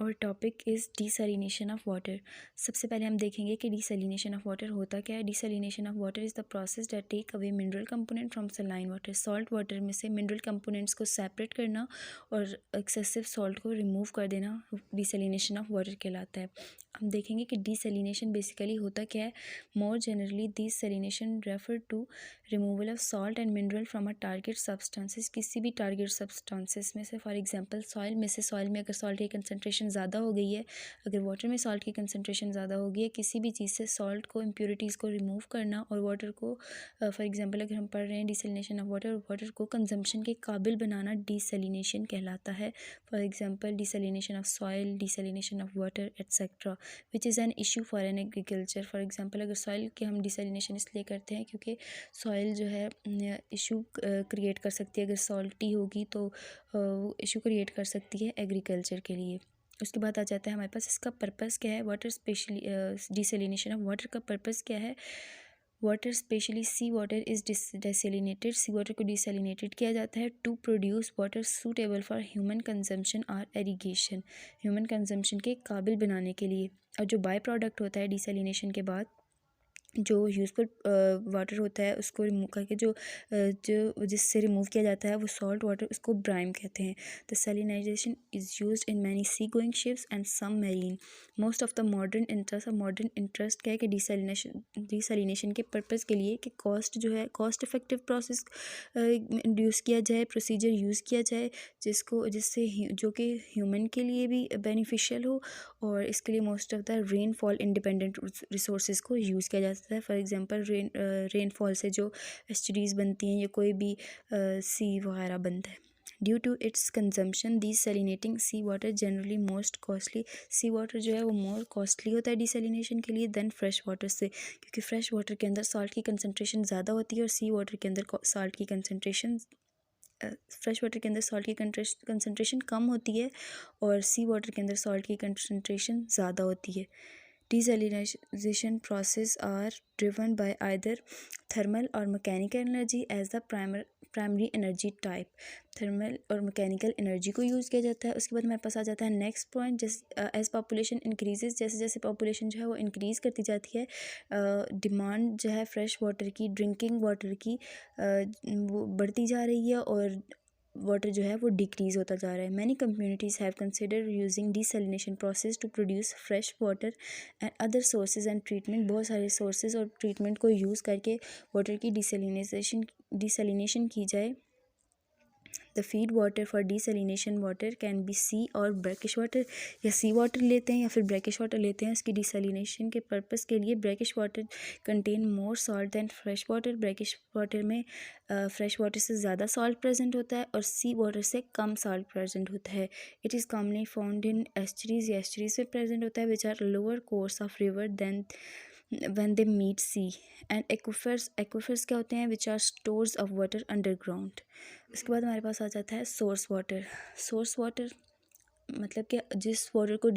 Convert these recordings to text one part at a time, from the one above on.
और topic is desalination of water. सबसे पहले हम देखेंगे कि डीसैलिनेशन ऑफ वाटर होता क्या है। Desalination of water is the process that take away mineral component from saline water. Salt water में से मिनरल कंपोनेंट्स को सेपरेट करना और एक्सेसिव सॉल्ट को रिमूव कर देना डीसैलिनेशन ऑफ वाटर कहलाता है। हम देखेंगे कि डीसैलिनेशन बेसिकली होता क्या है। More generally desalination refer to removal of salt and mineral from a target substances. किसी भी टारगेट सब्सटेंसेस में से, फॉर एग्जांपल सॉइल में से, सॉइल में अगर सॉल्ट की कंसनट्रेशन ज़्यादा हो गई है, अगर वाटर में सॉल्ट की कंसनट्रेशन ज़्यादा हो गई है, किसी भी चीज़ से सॉल्ट को, इम्प्योरिटीज़ को रिमूव करना और वाटर को फॉर एग्जांपल अगर हम पढ़ रहे हैं डिसैलिनेशन ऑफ वाटर, वाटर को कंजम्पशन के काबिल बनाना डीसैलिनेशन कहलाता है। For example desalination of soil, desalination of water etcetera, which is an issue for an agriculture. For example अगर सॉइल के हम डिसैलिनेशन इसलिए करते हैं क्योंकि सॉइल जो है इशू क्रिएट कर सकती है। अगर सॉल्टी होगी तो इशू क्रिएट कर सकती है एग्रीकल्चर के लिए। उसके बाद आ जाता है हमारे पास इसका पर्पस क्या है। Water specially desalination of water का पर्पस क्या है। Water specially sea water is desalinated. Sea water को डिसैलिनेटेड किया जाता है to produce water suitable for human consumption और इरीगेशन। ह्यूमन कंजम्पशन के काबिल बनाने के लिए। और जो बाय प्रोडक्ट होता है डिसैलिनेशन के बाद, जो यूज़फुल वाटर होता है उसको रिमूव करके जो जिससे रिमूव किया जाता है वो सॉल्ट वाटर, उसको ब्राइम कहते हैं। Desalinization is used in many sea going ships and some marine. Most of the modern interest क्या है कि डिसैलिनेशन के पर्पज़ के लिए कि कॉस्ट जो है, कॉस्ट इफेक्टिव प्रोसेस यूज़ किया जाए, प्रोसीजर यूज़ किया जाए जिससे जो कि ह्यूमन के लिए भी बेनिफिशियल हो, और इसके लिए most of the rainfall independent resources को यूज़ किया जाता है। फॉर एग्जांपल रेनफॉल से जो एस्चुरीज बनती हैं या कोई भी सी वगैरह बनता है। Due to its consumption desalinating sea water generally most costly. Sea water जो है वो मोर कॉस्टली होता है डिसैलिनेशन के लिए देन फ्रेश वाटर से, क्योंकि फ्रेश वाटर के अंदर सॉल्ट की कंसनट्रेशन ज़्यादा होती है और सी वाटर के अंदर सॉल्ट की कंसनट्रेशन फ्रेश वाटर के अंदर सॉल्ट की कंसनट्रेशन कम होती है और सी वाटर के अंदर सॉल्ट की कंसनट्रेशन ज़्यादा होती है। Desalination process are driven by either thermal or mechanical energy as the primary energy type. Thermal और मैकेनिकल एनर्जी को यूज़ किया जाता है। उसके बाद हमारे पास आ जाता है नेक्स्ट पॉइंट, जैसे एज पॉपुलेशन इंक्रीजेज, जैसे जैसे पॉपुलेशन जो है वो इंक्रीज़ करती जाती है, डिमांड जो है फ्रेश वाटर की, ड्रिंकिंग वाटर की वो बढ़ती जा रही है और वाटर जो है वो डिक्रीज़ होता जा रहा है। Many communities have consider using desalination process to produce fresh water and other sources and treatment. बहुत सारे सोर्सेज और ट्रीटमेंट को यूज़ करके वाटर की डिसैलिनेशन की जाए। The feed water for desalination water can be sea और ब्रैकिश वाटर, या सी वाटर लेते हैं या फिर ब्रैकिश वाटर लेते हैं। इसकी डिसैलिनेशन के पर्पस के लिए brackish water contain more salt than fresh water. Brackish water में फ्रेश वाटर से ज़्यादा सॉल्ट प्रेजेंट होता है और सी वाटर से कम सॉल्ट प्रेजेंट होता है। It is commonly found in estuaries, या एस्चुरीज में प्रेजेंट होता है which are lower course of river than when they meet sea and aquifers क्या होते हैं which are stores of water underground. उसके बाद हमारे पास आ जाता है सोर्स वाटर। सोर्स वाटर मतलब कि जिस वाटर को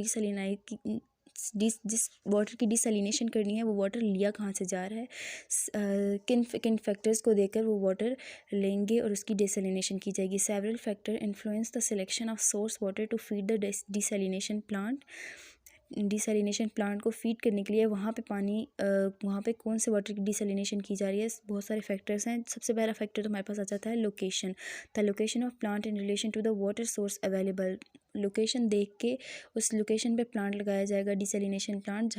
जिस वाटर की डिसैलिनेशन करनी है वो वाटर लिया कहाँ से जा रहा है, किन किन फैक्टर्स को देकर वो वाटर लेंगे और उसकी डिसैलिनेशन की जाएगी। Several factor influence the selection of source water to feed the desalination plant. Desalination plant को फीड करने के लिए वहाँ पे कौन से वाटर की डिसैलिनेशन की जा रही है, बहुत सारे फैक्टर्स हैं। सबसे पहला फैक्टर तो हमारे पास आ जाता है location. The location of plant in relation to the water source available. Location देख के उस लोकेशन पे प्लांट लगाया जाएगा, डिसैलिनेशन प्लांट,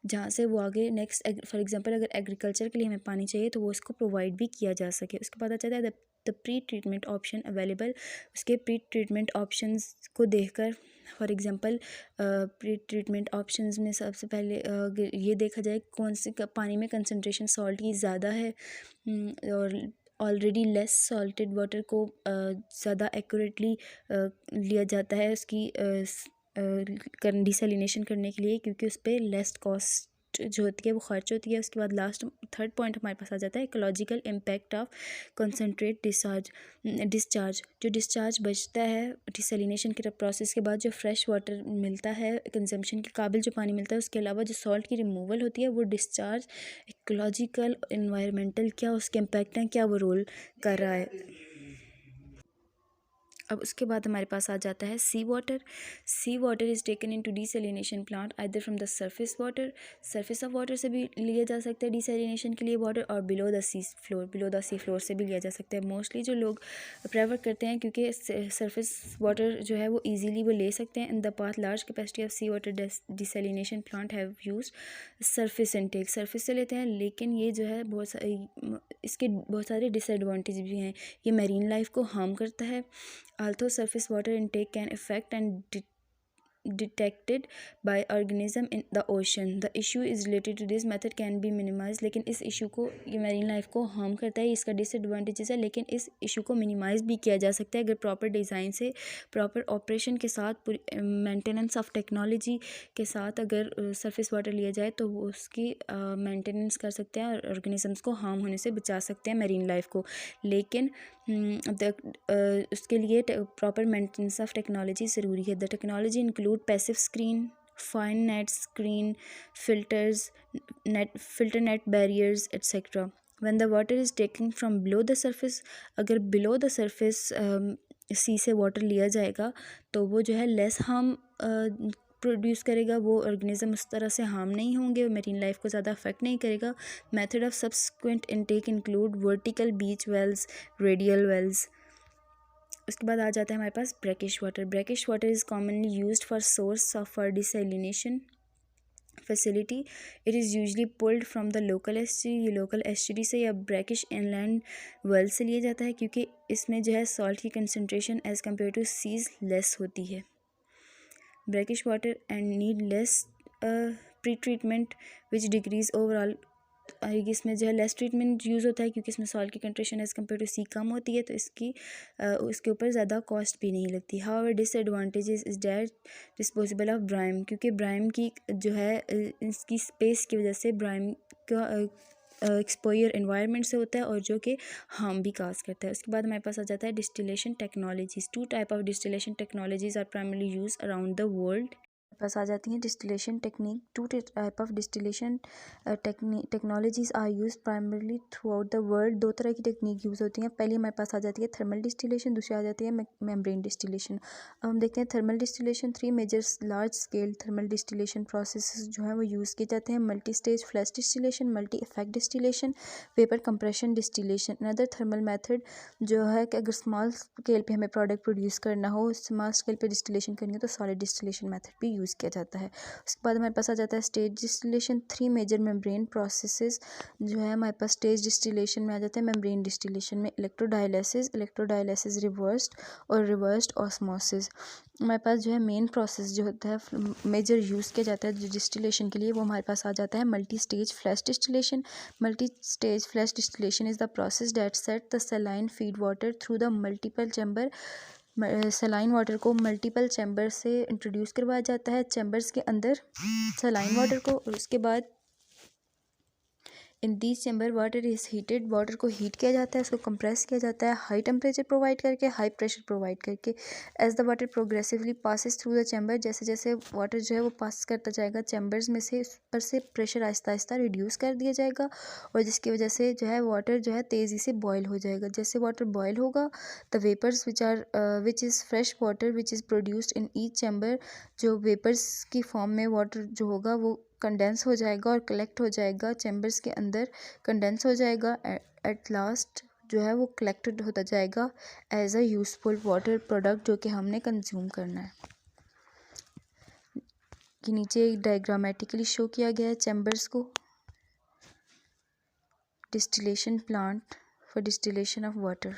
जहाँ से वो आगे नेक्स्ट फॉर एग्जांपल अगर एग्रीकल्चर के लिए हमें पानी चाहिए तो वो इसको प्रोवाइड भी किया जा सके। उसके बाद आ जाता है the pre treatment option available. उसके प्री ट्रीटमेंट ऑप्शंस को देखकर, for example pre treatment options में सबसे पहले ये देखा जाए कौन से पानी में कंसनट्रेशन सॉल्ट की ज़्यादा है और ऑलरेडी लेस सॉल्टेड वाटर को ज़्यादा एक्यूरेटली लिया जाता है उसकी डिसैलिनेशन करने के लिए, क्योंकि उस पर लेस कॉस्ट जो होती है वो खर्च होती है। उसके बाद लास्ट थर्ड पॉइंट हमारे पास आ जाता है ecological impact of concentrate discharge. जो डिस्चार्ज बचता है डिसैलिनेशन के प्रोसेस के बाद, जो फ्रेश वाटर मिलता है कंजम्पशन के काबिल जो पानी मिलता है, उसके अलावा जो सॉल्ट की रिमूवल होती है वो डिस्चार्ज इकोलॉजिकल इन्वायरमेंटल क्या उसके इम्पैक्ट हैं, क्या वो रोल कर रहा है। अब उसके बाद हमारे पास आ जाता है sea water. Sea water is taken into desalination plant either from the surface water, surface of water से भी लिया जा सकता है डिसैलिनेशन के लिए वाटर, और below the sea floor, below the sea floor से भी लिया जा सकता है। मोस्टली जो लोग प्रेफर करते हैं क्योंकि सरफेस वाटर जो है वो इजीली वो ले सकते हैं। In the past large capacity of sea water desalination plant have used surface intake, surface से लेते हैं, लेकिन ये जो है इसके बहुत सारे डिसएडवांटेज भी हैं। ये मैरीन लाइफ को हार्म करता है। Although surface water intake can affect and detected by organism in the ocean, the issue is related to this method can be minimized। लेकिन इस इशू को, ये मैरीन लाइफ को हार्म करता है, इसका डिसएडवांटेजेस है, लेकिन इस इशू को मिनिमाइज़ भी किया जा सकता है अगर प्रॉपर डिज़ाइन से, प्रॉपर ऑपरेशन के साथ, मेंटेनेंस ऑफ टेक्नोलॉजी के साथ अगर सरफेस वाटर लिया जाए तो वो उसकी मेंटेनेंस कर सकते हैं और ऑर्गेनिजम्स को हार्म होने से बचा सकते हैं मैरीन लाइफ को। लेकिन उसके लिए प्रॉपर मेंटेनेंस ऑफ टेक्नोलॉजी ज़रूरी है। The technology include passive screen, fine net screen, filter net barriers etcetera. When the water is taken from below the surface, अगर बिलो द सरफेस सी से वाटर लिया जाएगा तो वो जो है लेस हार्म प्रोड्यूस करेगा, वो ऑर्गेनिज्म उस तरह से हार्म नहीं होंगे, मेरीन लाइफ को ज़्यादा अफेक्ट नहीं करेगा। Method of subsequent intake include vertical beach wells, radial wells. उसके बाद आ जाता है हमारे पास brackish water. Brackish water is commonly used for source of for desalination facility. It is usually pulled from the local estuary, ये local estuary से या ब्रैकिश इनलैंड वेल से लिया जाता है क्योंकि इसमें जो है सॉल्ट की concentration as compare to seas less होती है। Brackish water and need less pre treatment which decrease overall, इसमें जो है लेस ट्रीटमेंट यूज़ होता है क्योंकि इसमें सॉल्ट की कंसनट्रेशन एज़ कम्पेयर टू सी कम होती है, तो उसके ऊपर ज़्यादा कॉस्ट भी नहीं लगती। However disadvantages is that disposable of brine, क्योंकि ब्राइम की जो है इसकी स्पेस की वजह से ब्राइम का एक्सपोयर एनवायरनमेंट से होता है और जो कि हार्म भी काज करता है। उसके बाद हमारे पास आ जाता है distillation technologies. Two type of distillation technologies are primarily use around the world. पास आ जाती हैं distillation technique. Two type of distillation technologies are use primarily throughout the world. दो तरह की टेक्निक यूज़ होती हैं। पहली हमारे पास आ जाती है थर्मल डिस्टिलेशन, दूसरी आ जाती है मेम्ब्रेन डिस्टिलेशन। अब हम देखते हैं thermal distillation. 3 major large scale thermal distillation process जो है वो यूज़ किए जाते हैं। Multi stage flash distillation, multi effect distillation, vapour compression distillation. Another thermal method जो है कि अगर स्मॉल स्केल पे हमें प्रोडक्ट प्रोड्यूस करना हो, स्मॉल स्केल पे डिस्टिलेशन करनी हो तो सॉलिड डिस्टिलेशन मेथड भी यूज़ किया जाता है। उसके बाद हमारे पास आ जाता है stage distillation. 3 major membrane processes जो है हमारे पास स्टेज डिस्टिलेशन में आ जाता है। मेम्ब्रेन डिस्टिलेशन में इलेक्ट्रोडायलिसिस रिवर्स्ड और रिवर्स्ड ऑस्मोसिस। हमारे पास जो है मेन प्रोसेस जो होता है मेजर यूज़ किया जाता है जो डिस्टिलेशन के लिए, वो हमारे पास आ जाता है multi stage flash distillation. Multi stage flash distillation is the process that set the saline feed water through the multiple chamber. Saline water को मल्टीपल चैम्बर से इंट्रोड्यूस करवाया जाता है, चैम्बर्स के अंदर सलाइन वाटर को, और उसके बाद in this chamber water is heated, water को हीट किया जाता है, उसको कंप्रेस किया जाता है हाई टेम्परेचर प्रोवाइड करके, हाई प्रेशर प्रोवाइड करके। As the water progressively passes through the chamber, जैसे जैसे वाटर जो है वो पास करता जाएगा चैम्बर्स में से, उस पर से प्रेशर आहिस्ता आहिस्ता रिड्यूस कर दिया जाएगा और जिसकी वजह से जो है वाटर जो है तेज़ी से बॉयल हो जाएगा। जैसे वाटर बॉयल होगा the vapours which is fresh water which is produced in each chamber, जो वेपर्स की फॉर्म में वाटर जो होगा वो कंडेंस हो जाएगा और कलेक्ट हो जाएगा चैम्बर्स के अंदर, कंडेंस हो जाएगा, एट लास्ट जो है वो कलेक्टेड होता जाएगा as a useful water product जो कि हमने कंज्यूम करना है। कि नीचे डायग्रामेटिकली शो किया गया है चैम्बर्स को। Distillation plant for distillation of water.